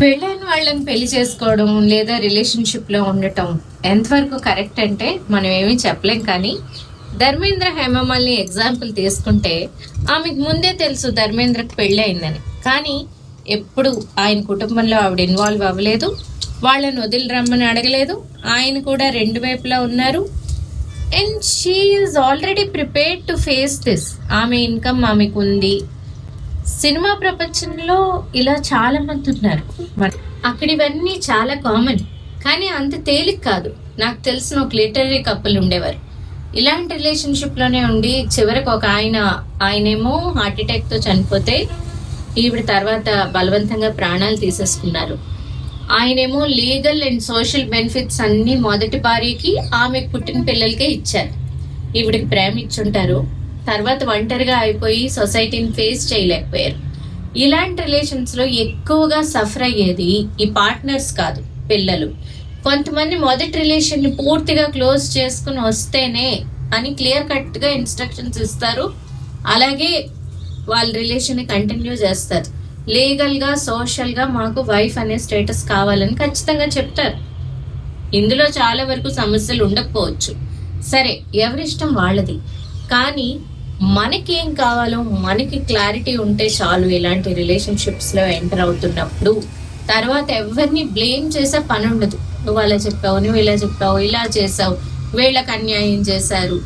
పెళ్ళైన వాళ్ళని పెళ్లి చేసుకోవడం లేదా రిలేషన్షిప్ లో ఉండటం ఎంతవరకు కరెక్ట్ అంటే మనం ఏమీ చెప్పలేం. కానీ ధర్మేంద్ర హేమమాలిని ఎగ్జాంపుల్ తీసుకుంటే ఆమెకు ముందే తెలుసు ధర్మేంద్రకు పెళ్లి అయిందని. కానీ ఎప్పుడు ఆయన కుటుంబంలో ఆవిడ ఇన్వాల్వ్ అవ్వలేదు, వాళ్ళని వదిలి రమ్మని అడగలేదు. ఆయన కూడా రెండు వైపులా ఉన్నారు. And she is already prepared to face this. ఆమె ఇన్కమ్ ఆమెకు ఉంది. సినిమా ప్రపంచంలో ఇలా చాలా మంది ఉన్నారు. అక్కడ ఇవన్నీ చాలా కామన్, కానీ అంత తేలిక కాదు. నాకు తెలిసిన ఒక లిటరరీ కపుల్ ఉండేవారు. ఇలాంటి రిలేషన్షిప్ లోనే ఉండి చివరికి ఒక ఆయనేమో హార్ట్ అటాక్ తో చనిపోతే ఈవిడ తర్వాత బలవంతంగా ప్రాణాలు తీసేసుకున్నారు. ఆయనేమో లీగల్ అండ్ సోషల్ బెనిఫిట్స్ అన్ని మొదటి భార్యకి ఆమెకు పుట్టిన పిల్లలకే ఇచ్చారు. ఈవిడికి ప్రేమ ఇచ్చుంటారు. తర్వాత ఒంటరిగా అయిపోయి సొసైటీని ఫేస్ చేయలేకపోయారు. ఇలాంటి రిలేషన్స్ లో ఎక్కువగా సఫర్ అయ్యేది ఈ పార్ట్నర్స్ కాదు, పిల్లలు. కొంతమంది మొదటి రిలేషన్ ని పూర్తిగా క్లోజ్ చేసుకుని వస్తేనే అని క్లియర్ కట్ గా ఇన్స్ట్రక్షన్స్ ఇస్తారు. అలాగే వాళ్ళ రిలేషన్ ని కంటిన్యూ చేస్తారు. లీగల్ గా సోషల్ గా మాకు వైఫ్ అనే స్టేటస్ కావాలని ఖచ్చితంగా చెప్తారు. ఇందులో చాలా వరకు సమస్యలు ఉండకపోవచ్చు. సరే, ఎవరిష్టం వాళ్ళది. కానీ మనకి ఏం కావాలో మనకి క్లారిటీ ఉంటే చాలు. ఇలాంటి రిలేషన్షిప్స్ లో ఎంటర్ అవుతున్నప్పుడు తర్వాత ఎవరిని బ్లేమ్ చేసే పని ఉండదు. నువ్వు అలా చెప్పావు, నువ్వు ఇలా చెప్పావు, ఇలా చేసావు, వీళ్ళకి అన్యాయం చేశారు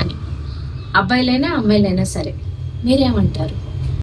అని. అబ్బాయిలైనా అమ్మాయిలైనా సరే, మీరేమంటారు?